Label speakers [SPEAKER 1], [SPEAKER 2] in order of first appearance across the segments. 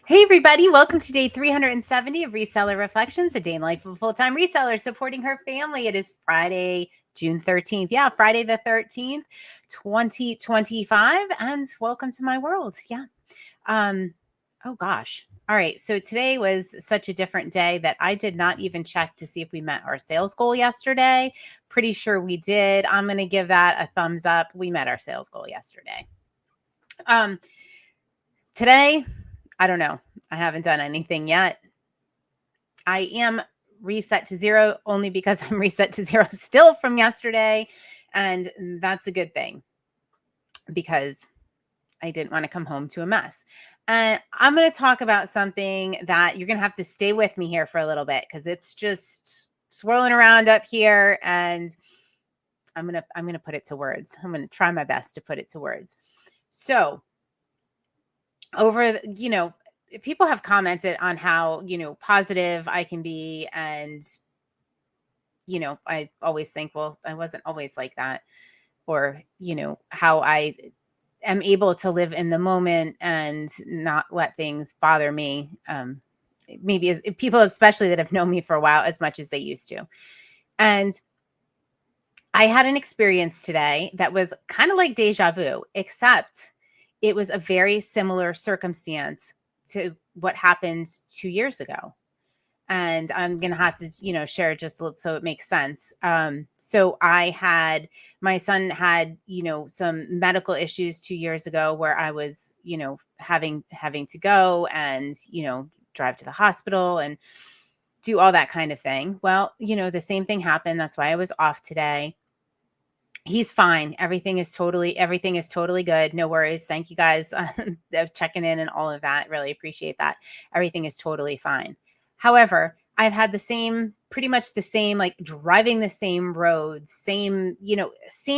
[SPEAKER 1] Hey, everybody. Welcome to day 370 of Reseller Reflections, a day in life of a full-time reseller supporting her family. It is Friday, June 13th. Yeah, Friday the 13th, 2025. And welcome to my world. Yeah. Oh, gosh. All right. So today was such a different day that I did not even check to see if we met our sales goal yesterday. Pretty sure we did. I'm going to give that a thumbs up. We met our sales goal yesterday. Today, I don't know. I haven't done anything yet. I am reset to zero only because I'm reset to zero still from yesterday. And that's a good thing because I didn't want to come home to a mess. And I'm going to talk about something that you're going to have to stay with me here for a little bit because it's just swirling around up here, and I'm going to put it to words. I'm going to try my best to put it to words. So, people have commented on how, positive I can be. And, I always think, well, I wasn't always like that. Or, how I am able to live in the moment and not let things bother me. Maybe people, especially that have known me for a while, as much as they used to. And I had an experience today that was kind of like deja vu, except it was a very similar circumstance to what happened 2 years ago. And I'm going to have to, share just a little so it makes sense. So my son had, some medical issues 2 years ago where I was, having to go and, drive to the hospital and do all that kind of thing. Well, the same thing happened. That's why I was off today. He's fine. Everything is totally good. No worries. Thank you guys of checking in and all of that. Really appreciate that. Everything is totally fine. However, I've had pretty much the same, like driving the same roads, same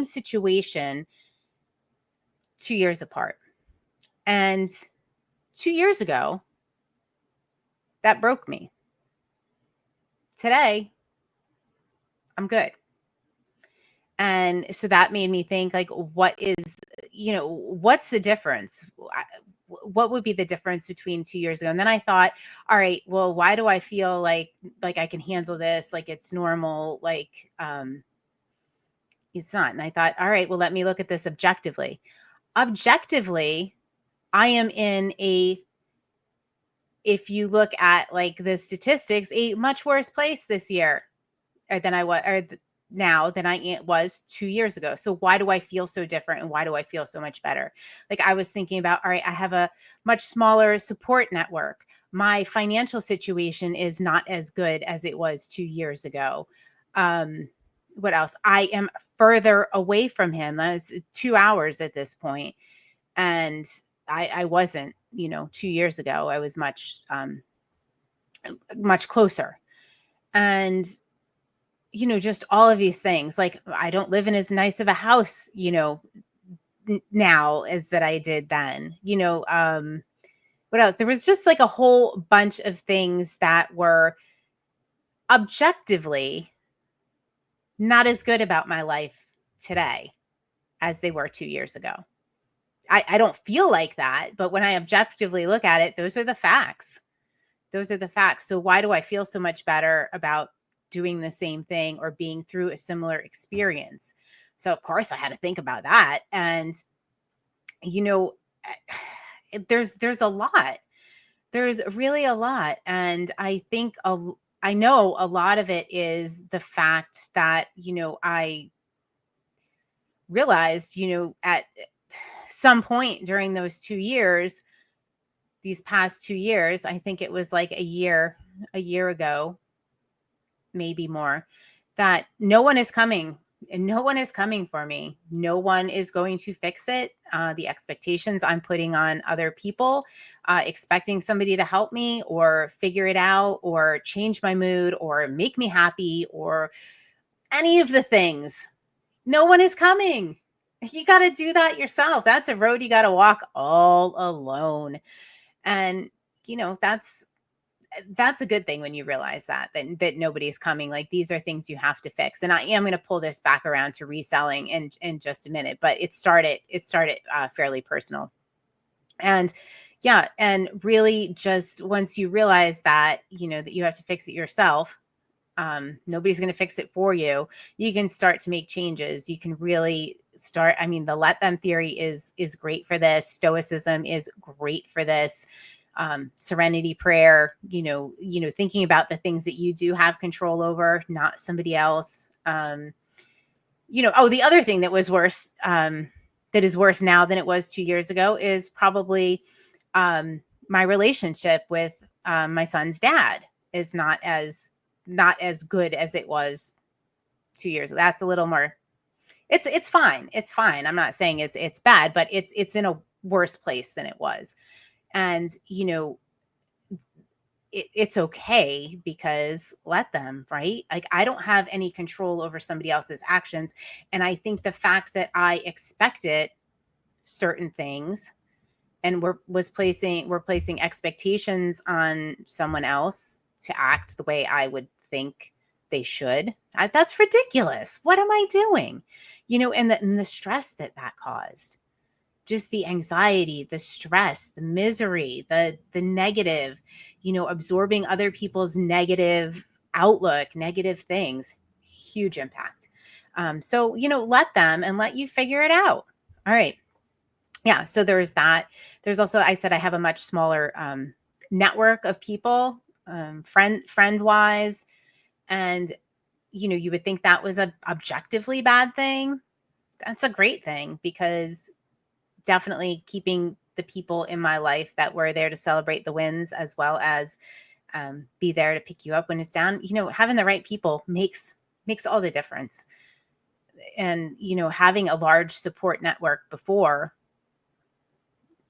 [SPEAKER 1] situation 2 years apart. And 2 years ago, that broke me. Today, I'm good. And so that made me think, like, what's the difference? What would be the difference between 2 years ago? And then I thought, all right, well, why do I feel like I can handle this? Like it's normal, like it's not. And I thought, all right, well, let me look at this objectively. Objectively, I am if you look at like the statistics, a much worse place this year than I was, now than I was 2 years ago. So why do I feel so different? And why do I feel so much better? Like I was thinking about, all right, I have a much smaller support network. My financial situation is not as good as it was 2 years ago. What else? I am further away from him. That's 2 hours at this point. And I wasn't, 2 years ago. I was much closer. And just all of these things. Like I don't live in as nice of a house, now as that I did then. What else? There was just like a whole bunch of things that were objectively not as good about my life today as they were 2 years ago. I don't feel like that, but when I objectively look at it, those are the facts. So why do I feel so much better about doing the same thing or being through a similar experience? So of course I had to think about that. And, there's a lot. There's really a lot. And I think, I know a lot of it is the fact that, I realized, at some point during these past 2 years, I think it was like a year ago, maybe more, that no one is coming for me. No one is going to fix it. The expectations I'm putting on other people, expecting somebody to help me or figure it out or change my mood or make me happy or any of the things. No one is coming. You got to do that yourself. That's a road you got to walk all alone. And, that's a good thing when you realize that nobody's coming. Like these are things you have to fix. And I am going to pull this back around to reselling in just a minute, but it started fairly personal. And, Yeah. And really just once you realize that, that you have to fix it yourself, nobody's going to fix it for you. You can start to make changes. You can really start. I mean, the let them theory is great for this. Stoicism is great for this. Serenity prayer, thinking about the things that you do have control over, not somebody else. The other thing that was worse, that is worse now than it was 2 years ago is probably my relationship with my son's dad is not as good as it was 2 years ago. That's a little more. It's fine. It's fine. I'm not saying it's bad, but it's in a worse place than it was. And it's okay because let them, right? Like I don't have any control over somebody else's actions. And I think the fact that I expected certain things and we're placing expectations on someone else to act the way I would think they should. That's ridiculous. What am I doing? And the stress that caused, just the anxiety, the stress, the misery, the negative, absorbing other people's negative outlook, negative things, huge impact. So, let them and let you figure it out. All right. Yeah. So there's that. There's also, I said, I have a much smaller network of people, friend wise. And, you would think that was a objectively bad thing. That's a great thing because definitely keeping the people in my life that were there to celebrate the wins as well as be there to pick you up when it's down. Having the right people makes all the difference. And, having a large support network before,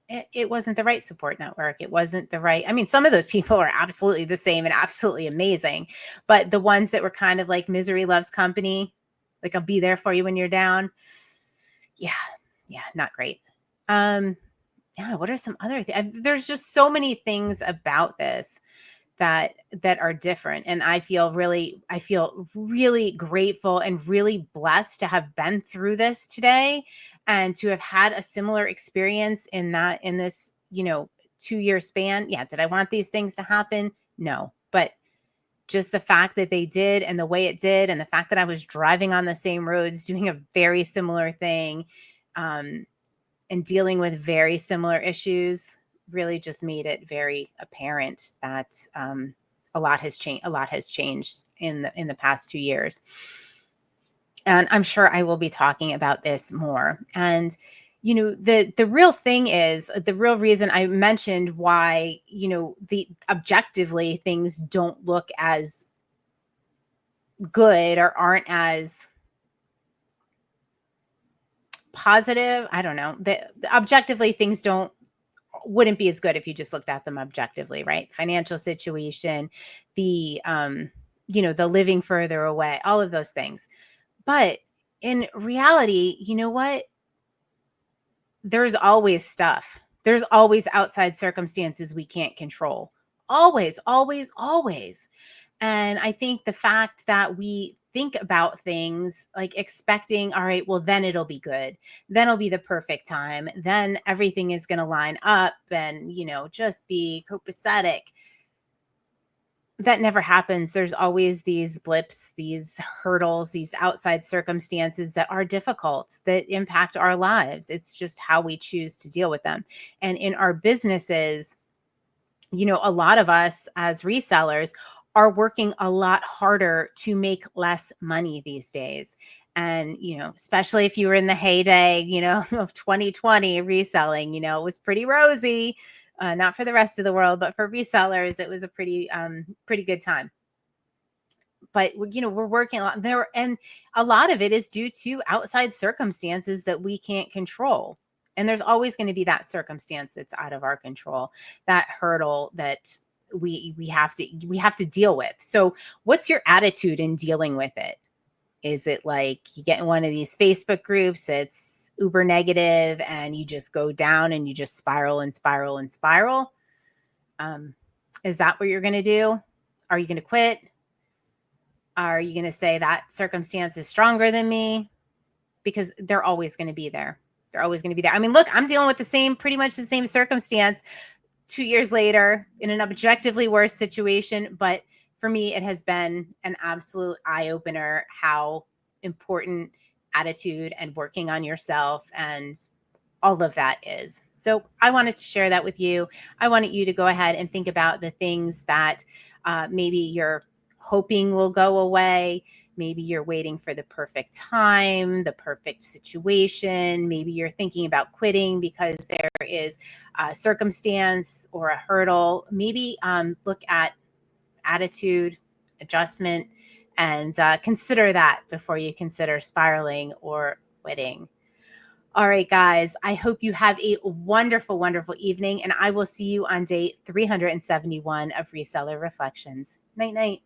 [SPEAKER 1] it wasn't the right support network. It wasn't the right. I mean, some of those people are absolutely the same and absolutely amazing, but the ones that were kind of like misery loves company, like I'll be there for you when you're down. Yeah. Yeah. Not great. Yeah, what are some other things? There's just so many things about this that are different. And I feel really grateful and really blessed to have been through this today and to have had a similar experience in this, 2-year span. Yeah. Did I want these things to happen? No. But just the fact that they did and the way it did, and the fact that I was driving on the same roads, doing a very similar thing, and dealing with very similar issues really just made it very apparent that a lot has changed in the past 2 years. And I'm sure I will be talking about this more. And the real thing is, the real reason I mentioned why the objectively things don't look as good or aren't as positive. I don't know. Objectively things wouldn't be as good if you just looked at them objectively, right? Financial situation, the the living further away, all of those things. But in reality, you know what? There's always stuff. There's always outside circumstances we can't control. Always, always, always. And I think the fact that we think about things like expecting, all right, well, then it'll be good. Then it'll be the perfect time. Then everything is going to line up and, just be copacetic. That never happens. There's always these blips, these hurdles, these outside circumstances that are difficult, that impact our lives. It's just how we choose to deal with them. And in our businesses, a lot of us as resellers are working a lot harder to make less money these days. And, especially if you were in the heyday, of 2020 reselling, it was pretty rosy, not for the rest of the world, but for resellers, it was a pretty good time. But, we're working a lot there, and a lot of it is due to outside circumstances that we can't control. And there's always going to be that circumstance that's out of our control, that hurdle that we have to deal with. So what's your attitude in dealing with it? Is it like you get in one of these Facebook groups that's uber negative and you just go down and you just spiral and spiral and spiral? Is that what you're going to do? Are you going to quit? Are you going to say that circumstance is stronger than me? Because they're always going to be there. They're always going to be there. I mean, look, I'm dealing with pretty much the same circumstance 2 years later in an objectively worse situation. But for me, it has been an absolute eye opener how important attitude and working on yourself and all of that is. So I wanted to share that with you. I wanted you to go ahead and think about the things that maybe you're hoping will go away. Maybe you're waiting for the perfect time, the perfect situation. Maybe you're thinking about quitting because there is a circumstance or a hurdle. Maybe look at attitude, adjustment, and consider that before you consider spiraling or quitting. All right, guys, I hope you have a wonderful, wonderful evening, and I will see you on day 371 of Reseller Reflections. Night, night.